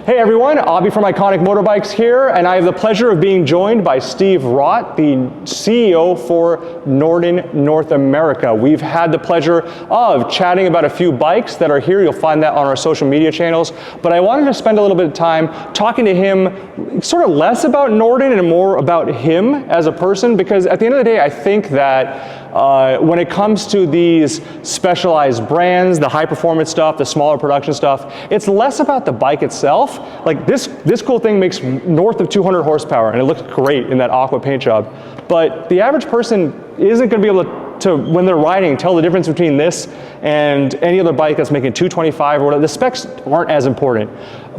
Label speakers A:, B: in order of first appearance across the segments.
A: Hey everyone, Abhi from Iconic Motorbikes here, and I have the pleasure of being joined by Steve Radt, the CEO for Norton North America. We've had the pleasure of chatting about a few bikes that are here. You'll find that on our social media channels, but I wanted to spend a little bit of time talking to him sort of less about Norton and more about him as a person, because at the end of the day, I think that when it comes to these specialized brands, the high performance stuff, the smaller production stuff, it's less about the bike itself. Like this cool thing makes north of 200 horsepower and it looks great in that aqua paint job. But the average person isn't going to be able to, when they're riding, tell the difference between this and any other bike that's making 225 or whatever. The specs aren't as important.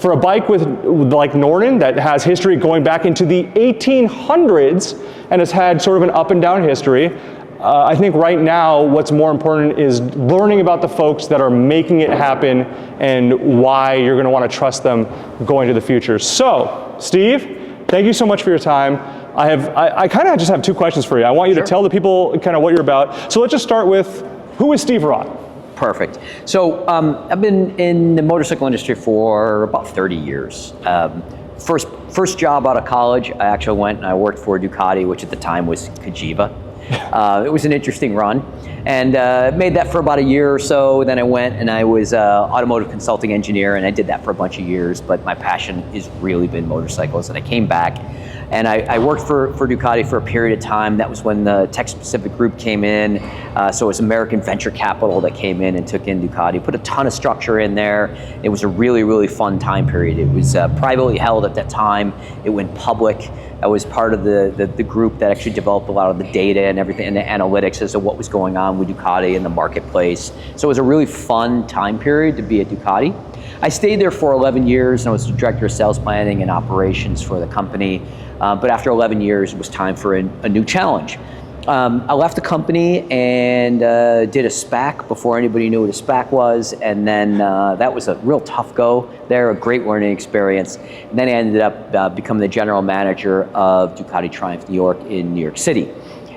A: For a bike like Norton that has history going back into the 1800s and has had sort of an up and down history, I think right now what's more important is learning about the folks that are making it happen and why you're going to want to trust them going to the future. So, Steve, thank you so much for your time. I kind of just have two questions for you. I want you to tell the people kind of what you're about. So let's just start with, who is Steve Radt?
B: Perfect. So I've been in the motorcycle industry for about 30 years. First job out of college, I actually went and I worked for Ducati, which at the time was Cagiva. It was an interesting run, and made that for about a year or so. Then I went and I was automotive consulting engineer, and I did that for a bunch of years, but my passion has really been motorcycles. And I came back and I worked for Ducati for a period of time. That was when the Tech Pacific Group came in. So it was American Venture Capital that came in and took in Ducati, put a ton of structure in there. It was a really, really fun time period. It was privately held at that time. It went public. I was part of the group that actually developed a lot of the data and everything and the analytics as to what was going on with Ducati in the marketplace. So it was a really fun time period to be at Ducati. I stayed there for 11 years and I was the director of sales planning and operations for the company. But after 11 years, it was time for a new challenge. I left the company and did a SPAC before anybody knew what a SPAC was, and then that was a real tough go there, a great learning experience. And then I ended up becoming the general manager of Ducati Triumph New York in New York City.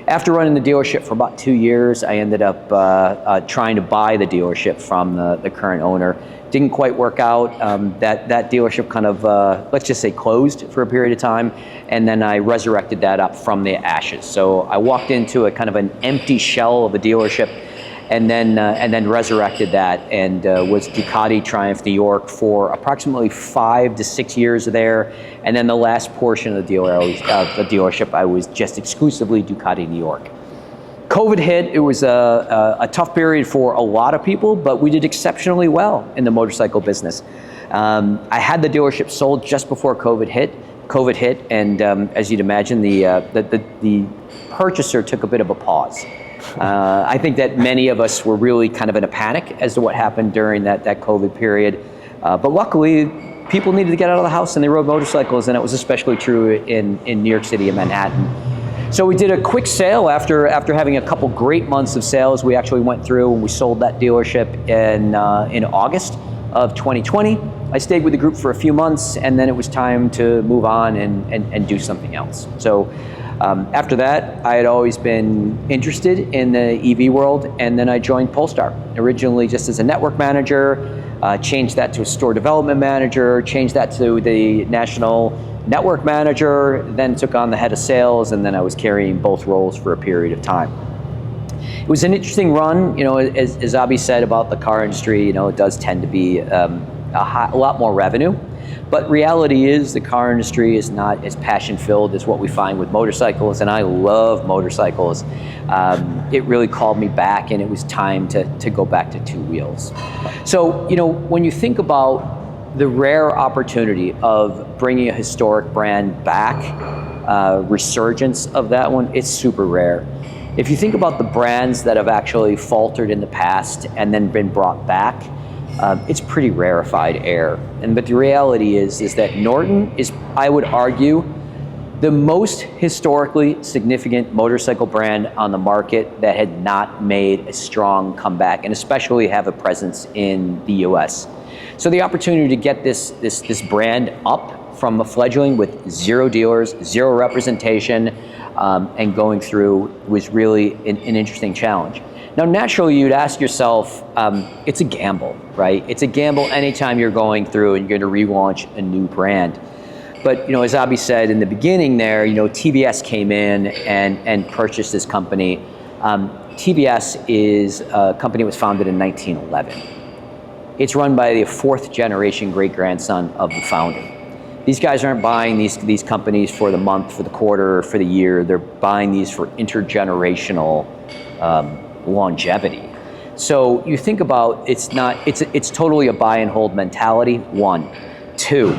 B: After running the dealership for about 2 years, I ended up trying to buy the dealership from the current owner. Didn't quite work out. That dealership kind of, let's just say, closed for a period of time, and then I resurrected that up from the ashes. So I walked into a kind of an empty shell of a dealership, and then resurrected that, and was Ducati Triumph New York for approximately 5 to 6 years there, and then the last portion of the dealership, I was just exclusively Ducati New York. COVID hit. It was a tough period for a lot of people, but we did exceptionally well in the motorcycle business. I had the dealership sold just before COVID hit, and as you'd imagine, the purchaser took a bit of a pause. I think that many of us were really kind of in a panic as to what happened during that COVID period, but luckily people needed to get out of the house and they rode motorcycles, and it was especially true in New York City and Manhattan. So we did a quick sale after having a couple great months of sales. We actually went through and we sold that dealership in August of 2020. I stayed with the group for a few months, and then it was time to move on and do something else. So after that, I had always been interested in the EV world, and then I joined Polestar, originally just as a network manager, changed that to a store development manager, changed that to the national network manager, then took on the head of sales, and then I was carrying both roles for a period of time. It was an interesting run. You know, as Abhi said about the car industry, you know, it does tend to be a lot more revenue, but reality is the car industry is not as passion-filled as what we find with motorcycles, and I love motorcycles. It really called me back, and it was time to go back to two wheels. So, you know, when you think about the rare opportunity of bringing a historic brand back, resurgence of that one, it's super rare. If you think about the brands that have actually faltered in the past and then been brought back, it's pretty rarefied air. But the reality is that Norton is, I would argue, the most historically significant motorcycle brand on the market that had not made a strong comeback, and especially have a presence in the US. So the opportunity to get this brand up from a fledgling with 0 dealers, 0 representation, and going through was really an interesting challenge. Now, naturally, you'd ask yourself, it's a gamble, right? It's a gamble anytime you're going through and you're going to relaunch a new brand. But as Abhi said in the beginning there, TBS came in and purchased this company. TBS is a company that was founded in 1911. It's run by the fourth generation great-grandson of the founder. These guys aren't buying these companies for the month, for the quarter, for the year. They're buying these for intergenerational longevity. So you think about, it's totally a buy and hold mentality, one. Two,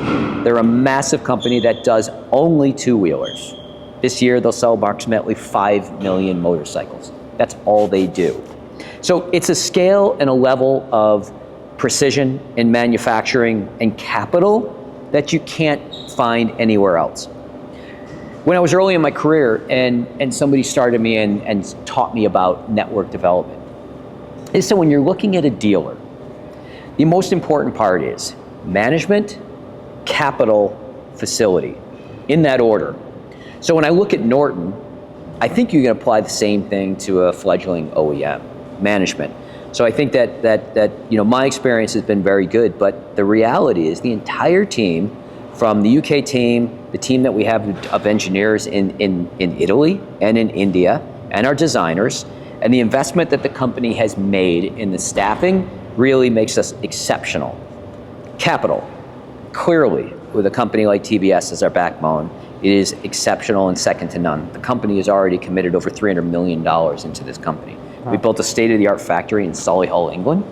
B: they're a massive company that does only two-wheelers. This year they'll sell approximately 5 million motorcycles. That's all they do. So it's a scale and a level of precision in manufacturing and capital that you can't find anywhere else. When I was early in my career and somebody started me and taught me about network development, they said when you're looking at a dealer, the most important part is management, capital, facility, in that order. So when I look at Norton, I think you can apply the same thing to a fledgling OEM, management. So I think that my experience has been very good, but the reality is the entire team, from the UK team, the team that we have of engineers in Italy and in India, and our designers, and the investment that the company has made in the staffing really makes us exceptional. Capital, clearly, with a company like TBS as our backbone, it is exceptional and second to none. The company has already committed over $300 million into this company. Wow. We built a state-of-the-art factory in Solihull, England.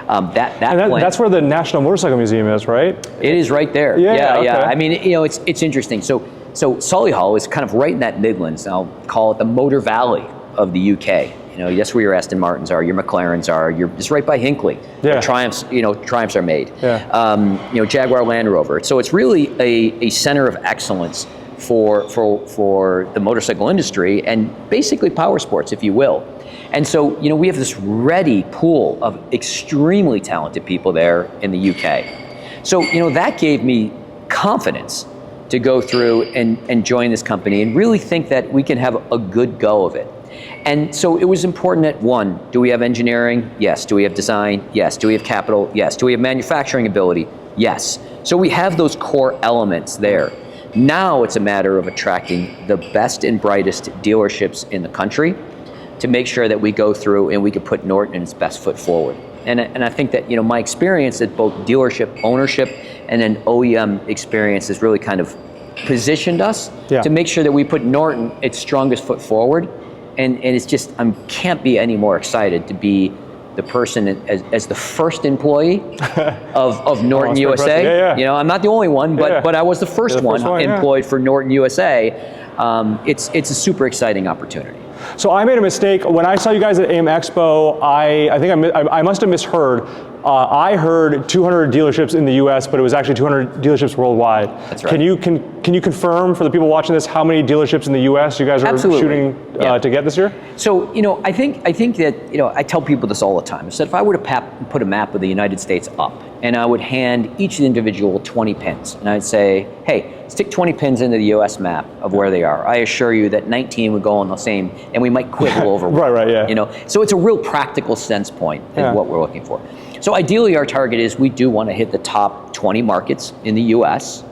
A: That's where the National Motorcycle Museum is, right?
B: It is right there.
A: Yeah. Okay.
B: I mean, it's interesting. So Solihull is kind of right in that Midlands. And I'll call it the Motor Valley of the UK. That's where your Aston Martins are, your McLarens are. You're just right by Hinckley. Yeah. Triumphs are made. Yeah. Jaguar Land Rover. So it's really a center of excellence for the motorcycle industry and basically power sports, if you will. And so, we have this ready pool of extremely talented people there in the UK. So, that gave me confidence to go through and join this company and really think that we can have a good go of it. And so it was important that, one, do we have engineering? Yes. Do we have design? Yes. Do we have capital? Yes. Do we have manufacturing ability? Yes. So we have those core elements there. Now it's a matter of attracting the best and brightest dealerships in the country to make sure that we go through and we can put Norton in its best foot forward. And I think that my experience at both dealership ownership and an OEM experience has really kind of positioned us to make sure that we put Norton its strongest foot forward. And it's just, I can't be any more excited to be the person as the first employee of Norton USA.
A: Yeah.
B: I'm not the only one, but I was the first one employed for Norton USA. It's a super exciting opportunity.
A: So I made a mistake when I saw you guys at AIM Expo. I think I must have misheard. I heard 200 dealerships in the U.S., but it was actually 200 dealerships worldwide.
B: That's right.
A: Can you confirm for the people watching this how many dealerships in the U.S. you guys are shooting to get this year?
B: So I think that I tell people this all the time. I said if I were to put a map of the United States up, and I would hand each individual 20 pins, and I'd say, hey, stick 20 pins into the U.S. map of where they are. I assure you that 19 would go on the same, and we might quibble over one.
A: Right, yeah.
B: So it's a real practical sense point is what we're looking for. So ideally, our target is we do want to hit the top 20 markets in the U.S.,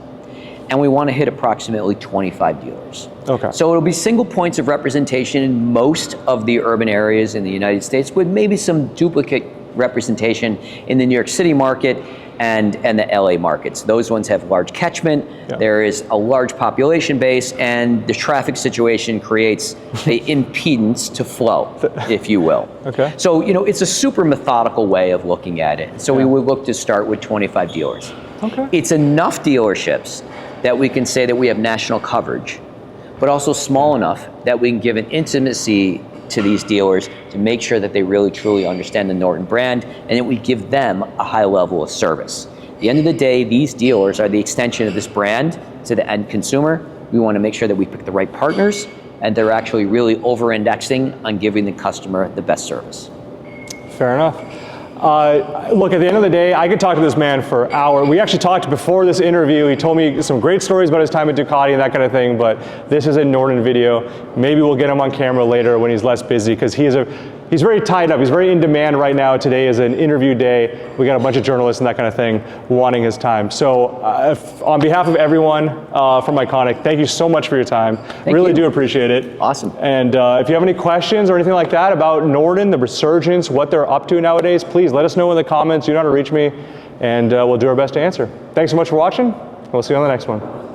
B: and we want to hit approximately 25 dealers.
A: Okay.
B: So it'll be single points of representation in most of the urban areas in the United States, with maybe some duplicate representation in the New York City market and the LA markets. Those ones have large catchment, there is a large population base, and the traffic situation creates the impedance to flow, if you will.
A: Okay.
B: So, it's a super methodical way of looking at it. So we would look to start with 25 dealers.
A: Okay.
B: It's enough dealerships that we can say that we have national coverage, but also small enough that we can give an intimacy to these dealers to make sure that they really truly understand the Norton brand, and that we give them a high level of service. At the end of the day, these dealers are the extension of this brand to the end consumer. We want to make sure that we pick the right partners, and they're actually really over-indexing on giving the customer the best service.
A: Fair enough. Look, at the end of the day, I could talk to this man for hours. We actually talked before this interview. He told me some great stories about his time at Ducati and that kind of thing, but this is a Norton video. Maybe we'll get him on camera later when he's less busy, because he is he's very tied up. He's very in demand right now. Today is an interview day. We got a bunch of journalists and that kind of thing wanting his time. So on behalf of everyone from Iconic, thank you so much for your time. Really do appreciate it.
B: Awesome.
A: And if you have any questions or anything like that about Norton, the resurgence, what they're up to nowadays, please let us know in the comments. You know how to reach me, and we'll do our best to answer. Thanks so much for watching. We'll see you on the next one.